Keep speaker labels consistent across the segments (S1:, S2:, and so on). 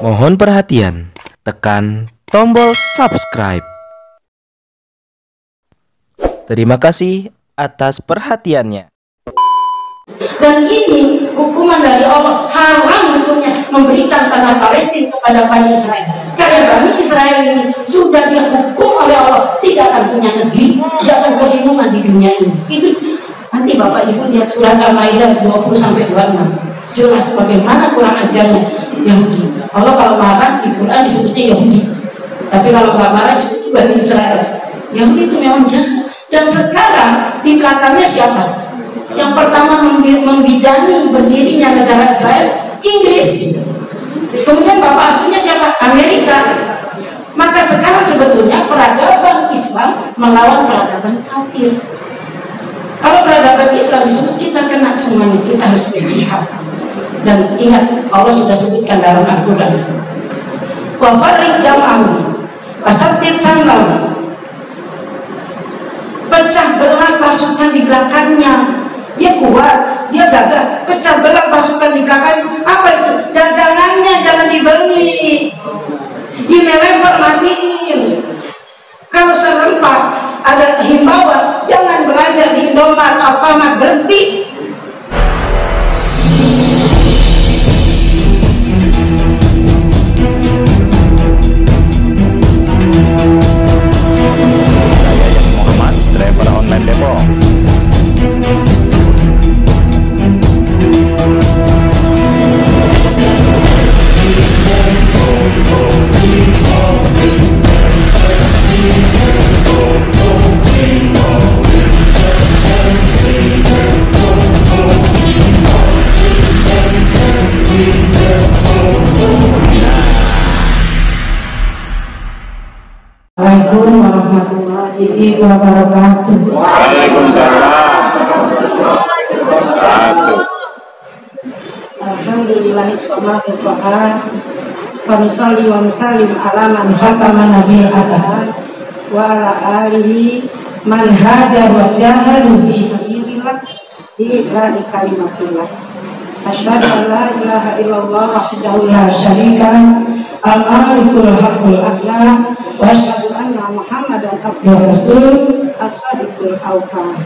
S1: Mohon perhatian, tekan tombol subscribe. Terima kasih atas perhatiannya.
S2: Dan ini hukuman dari Allah, haram hukumnya memberikan tanah Palestina kepada Bani Israel. Karena Bani Israel ini sudah dihukum oleh Allah, tidak akan punya negeri, tidak akan kebingungan di dunia ini. Itu nanti Bapak Ibu lihat surat Al-Maidah 20-26. Jelas bagaimana kurang ajarnya Yahudi. Allah kalau marah di Quran disebutnya Yahudi, tapi kalau nggak marah disebut Bani Israel. Yahudi itu memang jahat. Dan sekarang di belakangnya siapa? Yang pertama membidani berdirinya negara Israel, Inggris. Kemudian bapak asuhnya siapa? Amerika. Maka sekarang sebetulnya peradaban Islam melawan peradaban kafir. Kalau peradaban Islam disebut, kita kena semuanya, kita harus berjihad. Dan ingat, Allah sudah sebutkan dalam Al-Quran, wa farriq jam'ahu wasattid sanlahu, pecah belah pasukan di belakangnya. Dia kuat, dia gagah, pecah belah pasukan di belakang. Apa itu? Dagangannya jangan dibeli, Unilever matiin. Kalau serempak ada himbauan, jangan belanja di Indomaret, Alfamart, Grebek.
S3: Muhammad, driver online Depok.
S2: Assalamualaikum warahmatullahi wabarakatuh.
S3: Waalaikumsalam.
S2: Alhamdulillahi sholatu wa nusalli wa nusallim ala man khataman nabiyil adhan wa ala alihi man hajar wa jahadu fi sabilillah ila kalimatillah. Asyhadu an la ilaha illallah wahdahu la syarika al-malikul haqqul a'la wa asyhadu anna Muhammadan abduhu wa rasuluh as-sadiqul awwal.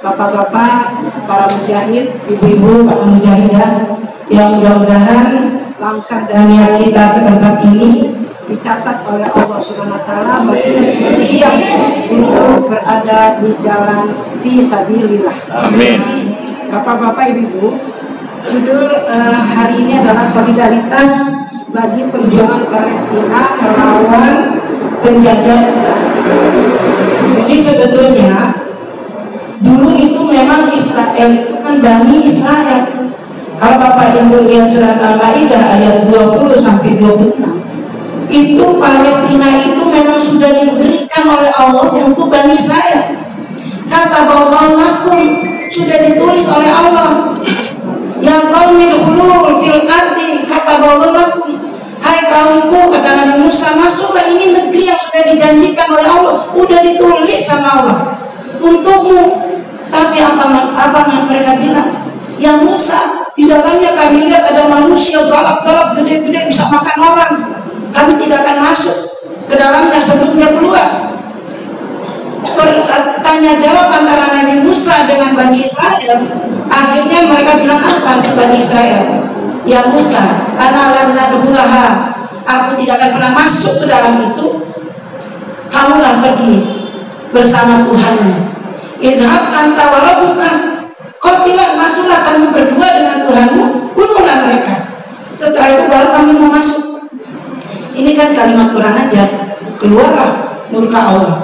S2: Bapak-bapak, para mujahid, ibu-ibu, para mujahidah, yang mudah-mudahan langkah dan niat kita ke tempat ini dicatat oleh Allah Subhanahu wa taala bagian siap untuk berada di jalan fisabilillah.
S3: Amin.
S2: Bapak-bapak, ibu-ibu, judul hari ini adalah solidaritas bagi perjuangan Palestina melawan penjajah Israel. Jadi sebetulnya dulu itu memang Israel itu kan Bani Israel. Kalau Bapak Ibu lihat surat Al-Maidah ayat 20-26, itu Palestina itu memang sudah diberikan oleh Allah untuk Bani Israel. Kata Allah lakum, sudah ditulis oleh Allah. Ya qaumil khulul fil ardi, kata Allah lakum, hai kaumku, kata Nabi Musa, masuklah, ini negeri yang sudah dijanjikan oleh Allah, udah ditulis sama Allah untukmu. Tapi apa mereka bilang? Ya Musa, di dalamnya kami lihat ada manusia galak-galak gede-gede bisa makan orang, kami tidak akan masuk ke dalamnya sebelumnya keluar. Tanya jawab antara Nabi Musa dengan Bani Israel. Akhirnya mereka bilang apa si Bani Israel? Ya Musa, ana lan nadkhulaha, aku tidak akan pernah masuk ke dalam itu, kamulah pergi bersama Tuhanmu. Izhab anta wa rabbuka, qatilan, masuklah kamu berdua dengan Tuhanmu, bunuhlah mereka. Setelah itu baru kami mau masuk. Ini kan kalimat kurang ajar. Keluarlah murka Allah.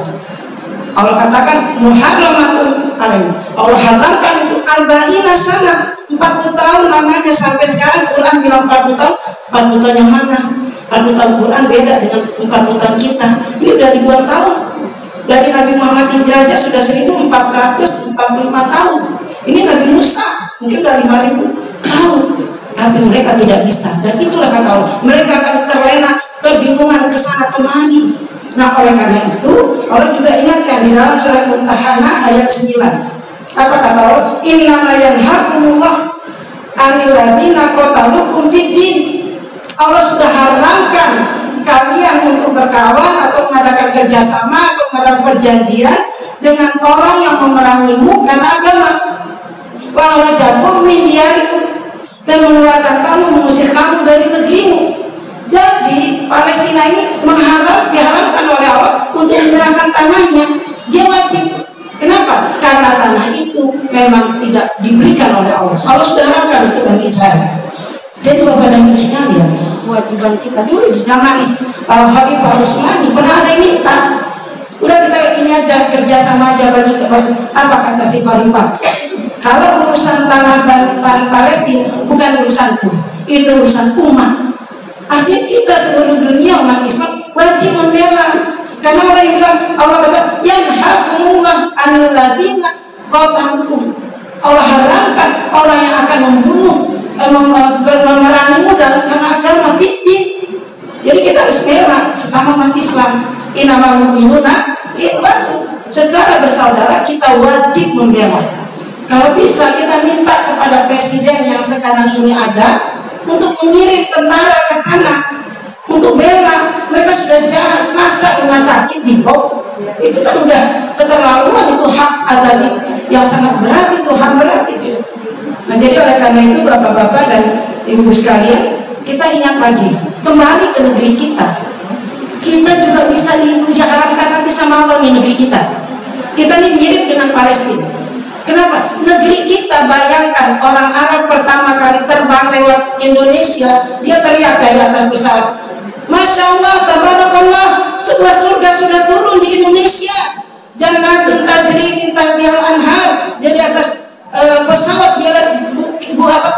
S2: Allah katakan muharramatun alaih, Allah haramkan itu arba'ina sana, 40 tahun lamanya. Sampai sekarang Quran bilang 40 tahun. 40 tahun yang mana? 40 tahun Quran beda dengan 40 tahun kita. Ini udah ribuan tahun. Dari Nabi Muhammad hijrah aja sudah 1445 tahun. Ini Nabi Musa mungkin udah 5000 tahun. Tapi mereka tidak bisa. Dan itulah kata Allah, mereka akan terlena, kebingungan kesana kemari. Nah, oleh karena itu Allah juga ingatkan di dalam surat Mumtahanah ayat 9. Apa kata Allah? Innama yanhakumullah anil ladzina qatalukum fid din. Allah sudah haramkan kalian untuk berkawan atau mengadakan kerjasama atau mengadakan perjanjian dengan orang yang memerangimu karena agama. Wa akhrajakum min diyarikum, dan mengeluarkan kamu, mengusir kamu dari negerimu. Jadi Palestina ini diharamkan oleh Allah untuk menyerahkan tanahnya. Dia wajib. Kenapa? Karena tanah itu memang tidak diberikan oleh Allah. Allah sudah haramkan untuk Bani Israel. Jadi Bapak dan Ibu sekalian, kewajiban kita dulu di zaman Khalifah Utsmani pernah ada yang minta, udah kita ini aja kerjasama aja bagi apa kata si Khalifah, kalau urusan tanah Palestina bukan urusanku, itu urusan umat. Artinya kita seluruh dunia umat Islam wajib membela. Karena orang yang bilang, Allah kata yanhakumullah 'anil ladzina qatalukum, Allah haramkan orang yang akan membunuh memerangimu dalam karena agama fiddin. Jadi kita harus bela sesama umat Islam. Innamal mu'minuna ikhwatun, secara bersaudara kita wajib membela. Kalau bisa kita minta kepada presiden yang sekarang ini ada untuk mengirim tentara ke sana untuk bela. Mereka sudah jahat, masa rumah sakit dibom, itu kan udah keterlaluan, itu hak asasi yang sangat berat, itu hak berat itu. Nah, jadi oleh karena itu bapak-bapak dan ibu sekalian, kita ingat lagi, kembali ke negeri kita. Kita juga bisa diharamkan nanti sama Allah di negeri kita. Kita ini mirip dengan Palestina. Kenapa? Negeri kita, bayangkan orang Arab pertama kali terbang lewat Indonesia, dia teriak dari atas pesawat, Masya Allah, tabarakallah, sebuah surga sudah turun di Indonesia. Jannatun tajri min tahtihal anhar. Jadi atas pesawat dia lihat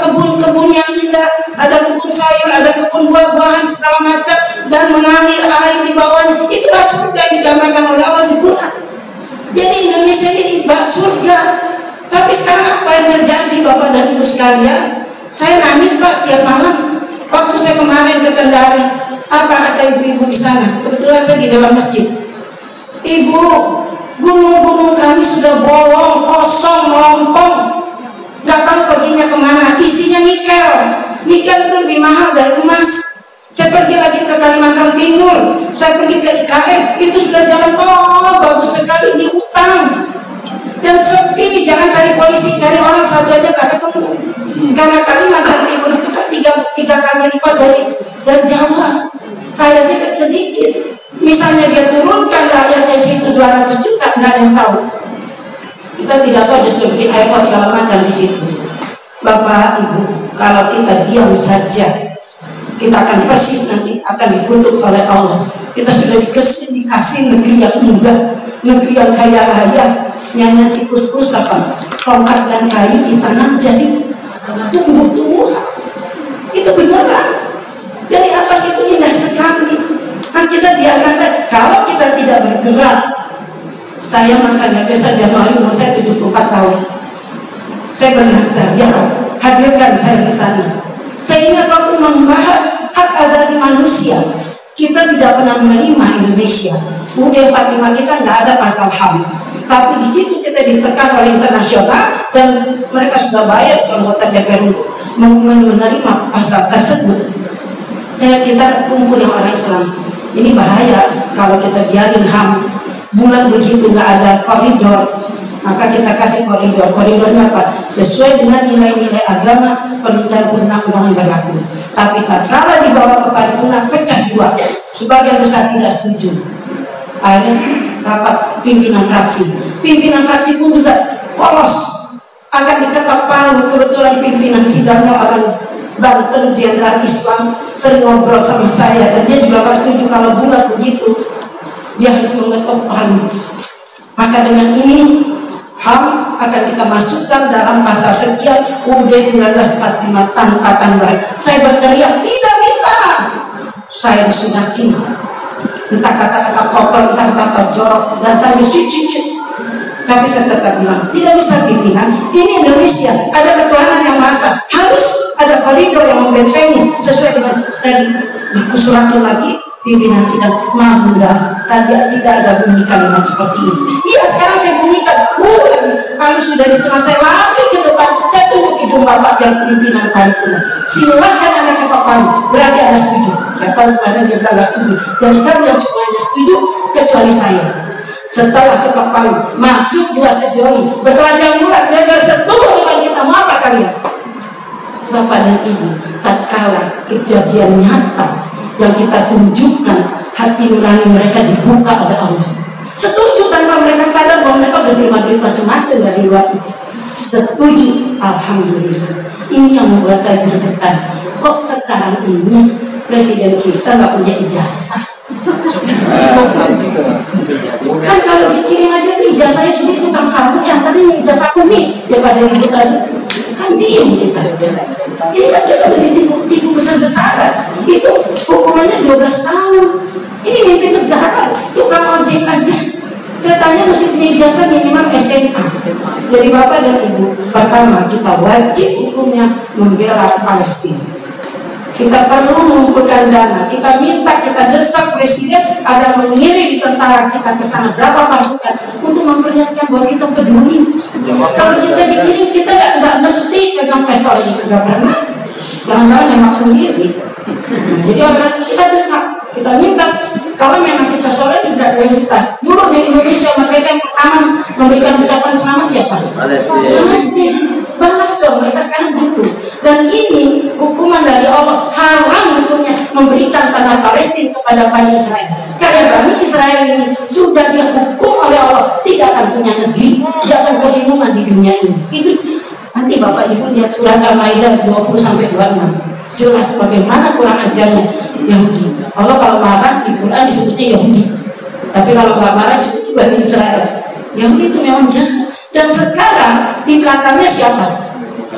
S2: kebun-kebun yang indah, ada kebun sayur, ada kebun buah-buahan segala macam, dan mengalir air di bawahnya. Itulah surga yang digambarkan oleh Allah di Quran. Jadi Indonesia ini surga. Tapi sekarang apa yang terjadi Bapak dan Ibu sekalian? Saya nangis Pak tiap malam. Waktu saya kemarin ke Kendari, apa kata ibu-ibu di sana? Kebetulan saya di dewan masjid. Ibu, gunung-gunung kami sudah bolong, kosong, melompong. Gak tahu perginya kemana. Isinya nikel. Nikel itu lebih mahal dari emas. Saya pergi lagi ke Kalimantan Timur, saya pergi ke IKN, itu sudah jalan tol bagus sekali di hutan dan sepi. Jangan cari polisi, cari orang satu aja gak ketemu. Karena Kalimantan Timur itu kan tiga kali lipat dari Jawa. Rakyatnya kan sedikit. Misalnya dia turunkan rakyatnya di situ 200 juta, nggak ada yang tahu. Kita tidak tahu dia sudah bikin airport segala macam di situ. Bapak Ibu, kalau kita diam saja, kita akan persis nanti akan dikutuk oleh Allah. Kita sudah dikasih negeri yang indah, negeri yang kaya raya, nyanyian sikus apa, tongkat dan kayu ditanam jadi tumbuh-tumbuhan. Itu beneran. Dari atas itu indah sekali. Nah, kita biarkan saja. Kalau kita tidak bergerak, saya makanya besok Januari umur saya 74 tahun. Saya benar saja hadirkan saya di sana. Saya ingat waktu membahas hak asasi manusia, kita tidak pernah menerima Indonesia. UUD 45 kita nggak ada pasal HAM. Tapi di situ kita ditekan oleh internasional dan mereka sudah bayar ke anggota DPR untuk menerima pasal tersebut. Kita kumpul yang orang Islam. Ini bahaya kalau kita biarin HAM bulat begitu, nggak ada koridor. Maka kita kasih koridor. Koridornya apa? Sesuai dengan nilai-nilai agama dan undang-undang yang berlaku. Tapi tatkala dibawa ke paripurna pecah dua. Sebagian besar tidak setuju. Akhirnya rapat pimpinan fraksi. Pimpinan fraksi pun juga polos, akan diketok palu. Kebetulan pimpinan sidangnya orang Banten, jenderal Islam, sering ngobrol sama saya, dan dia juga gak setuju kalau bulat begitu. Dia harus mengetok palu. Maka dengan ini HAM akan kita masukkan dalam pasal sekian UUD 1945 tanpa tambahan. Saya berteriak tidak bisa. Saya disunahkin. Entah kata-kata kotor, entah kata jorok, dan saya cuci. Tapi saya tetap bilang tidak bisa pimpinan. Ini Indonesia, ada ketuhanan yang maha esa. Harus ada koridor yang membentengi sesuai dengan saya dikusurati lagi pimpinan sidang, maaf Bunda, tadi tidak ada bunyi kalimat seperti itu. Iya, sekarang saya bunyikan, kalau sudah diterima saya lari ke depan, saya tunggu hidung Bapak yang pimpinan paripurna. Silahkan Anda ke Pak Palu, berarti Anda setuju. Ya tahu kemarin dia bilang setuju, dan kalian semuanya setuju kecuali saya. Setelah ke Pak Palu, masuk dua sejoli, bertelanjang bulat, dia bersetubuh dengan kita, mau apa kalian? Bapak dan Ibu, tatkala kejadian nyata yang kita tunjukkan, hati nurani mereka dibuka oleh Allah. Setuju tanpa mereka sadar bahwa mereka sudah terima duit macam-macam dari luar itu. Setuju, alhamdulillah. Ini yang membuat saya bergetar. Kok sekarang ini presiden kita nggak punya ijazah? Kan kalau dikirim aja tuh ijazahnya sendiri tukang sapu, yang tadi ini ijazah kumi daripada ribut aja. Kan diem kita. Ini kan kita udah ditipu besar-besaran. Itu hukumannya 12 tahun. Ini mimpin negara, tukang ojek aja. Saya tanya mesti punya ijazah minimal SMA. Jadi Bapak dan Ibu, pertama kita wajib hukumnya membela Palestina. Kita perlu mengumpulkan dana. Kita minta, kita desak presiden agar mengirim tentara kita ke sana, berapa pasukan, untuk memperlihatkan bahwa kita peduli. Kalau kita dikirim, kita nggak mesti pegang pistol ini, nggak pernah. Jangan-jangan nembak sendiri. Jadi kita desak, kita minta. Kalau memang kita solidaritas, dulu di Indonesia mereka yang pertama memberikan ucapan selamat siapa? Palestina. Balas dong, mereka sekarang butuh. Dan ini hukuman dari Allah, haram hukumnya memberikan tanah Palestina kepada Bani Israel. Karena Bani Israel ini sudah dihukum oleh Allah, tidak akan punya negeri, tidak akan kebingungan di dunia ini. Itu nanti Bapak Ibu lihat surat Al-Maidah 20-26, jelas bagaimana kurang ajarnya Yahudi. Allah kalau marah di Quran disebutnya Yahudi, tapi kalau nggak marah disebut Bani Israel. Yahudi itu memang jahat. Dan sekarang di belakangnya siapa?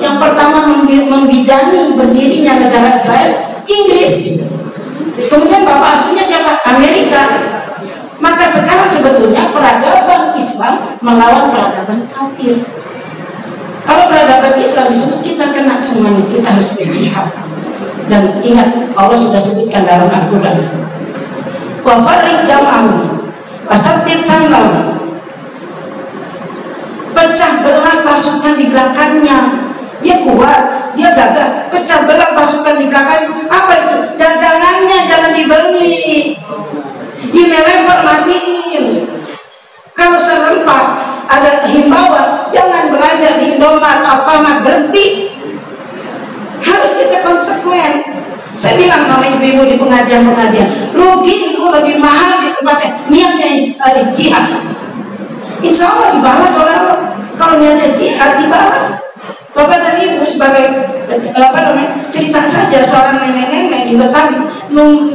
S2: Yang pertama membidani berdirinya negara Israel, Inggris. Kemudian bapak asuhnya siapa? Amerika. Maka sekarang sebetulnya peradaban Islam melawan peradaban kafir. Kalau peradaban Islam disebut, kita kena semuanya, kita harus berjihad. Dan ingat, Allah sudah sebutkan dalam Al-Quran, wa farriq jam'ahu wasattid sanlahu, pecah belah pasukan di belakangnya. Dia kuat, dia gagah, pecah belah pasukan di belakang. Apa itu? Dagangannya jangan dibeli, Unilever matiin. Kalau serempak ada himbauan, jangan belanja di Indomaret, Alfamart, berhenti. Harus kita konsekuen. Saya bilang sama ibu-ibu di pengajian-pengajian, rugi itu lebih mahal di tempatnya, niatnya jihad. Insya Allah dibalas oleh Allah. Kalau niatnya jihad dibalas. Bapak dan Ibu sebagai cerita saja, seorang nenek-nenek di Betawi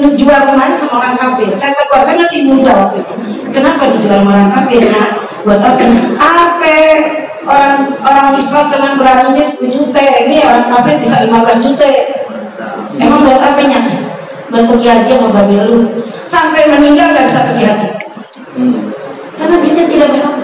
S2: menjual rumahnya sama orang kafir. Saya masih muda waktu itu. Kenapa dijual sama orang kafir? Nah, buat apa? Orang Islam dengan beraninya 10 juta, ini orang kafir bisa 15 juta. Emang buat apanya? Buat pergi haji sama babi lu. Sampai meninggal nggak bisa pergi haji. Karena duitnya tidak berkah.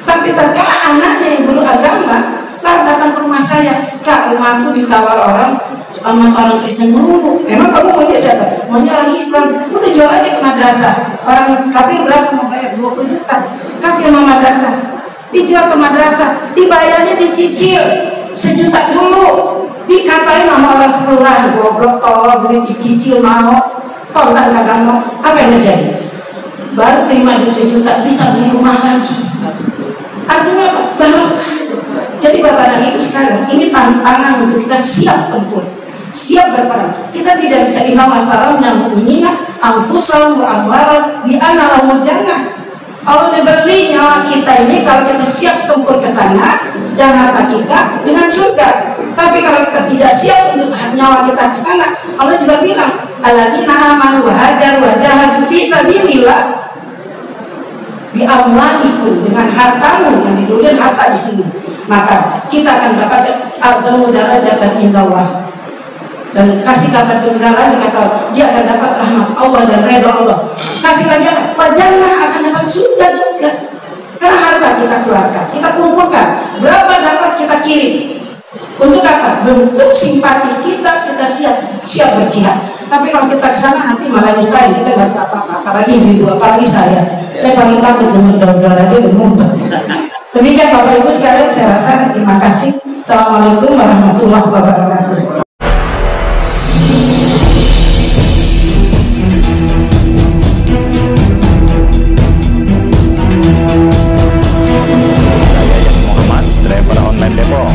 S2: Tapi tatkala anaknya yang guru agama datang ke rumah saya, Kak, rumahku ditawar orang sama orang Kristen dulu. Emang kamu maunya siapa? Maunya orang Islam. Udah jual aja ke madrasah. Orang kafir berapa mau bayar? 20 juta. Kasih sama madrasah. Dijual ke madrasah. Dibayarnya dicicil 1 juta dulu. Dikatain sama orang sekolah, goblok, tolong beli dicicil mau, kontan kagak mau. Apa yang terjadi? Baru terima duit 1 juta bisa beli rumah lagi. Artinya apa? Barokah. Jadi Bapak dan Ibu sekalian, ini tantangan untuk kita siap tempur, siap berperang. Kita tidak bisa inna masalah mu'minina anfusahum wa amwalahum bi anna lahumul jannah. Allah diberi nyawa kita ini kalau kita siap tempur ke sana dan harta kita dengan surga. Tapi kalau kita tidak siap untuk nyawa kita ke sana, Allah juga bilang, alladzina amanu wa hajaru wa jahadu fi sabilillah bi amwalikum, dengan hartamu yang diduluin harta di sini. Maka kita akan dapat azamu darajatan indallah. Dan kasih kabar gembira lagi, kata dia akan dapat rahmat Allah dan redha Allah. Kasih lagi apa? Jannah, akan dapat surga juga. Sekarang harta kita keluarkan, kita kumpulkan. Berapa dapat kita kirim? Untuk apa? Bentuk simpati kita siap berjihad. Tapi kalau kita ke sana nanti malah nyusahin, kita nggak tahu apa-apa. Apalagi ibu, apalagi saya paling takut dengan daun-daun aja udah ngumpet. Demikian Bapak Ibu sekalian, saya rasa terima kasih. Assalamualaikum warahmatullahi wabarakatuh.
S3: Muhammad, driver online Depok.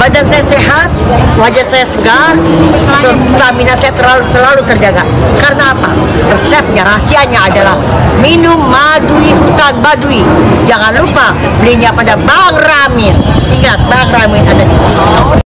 S4: Badan saya sehat, wajah saya segar, stamina saya selalu terjaga. Karena apa? Resepnya, rahasianya adalah minum Madui Hutan Baduy. Jangan lupa belinya pada Bang Ramin. Ingat, Bang Ramin ada di sini.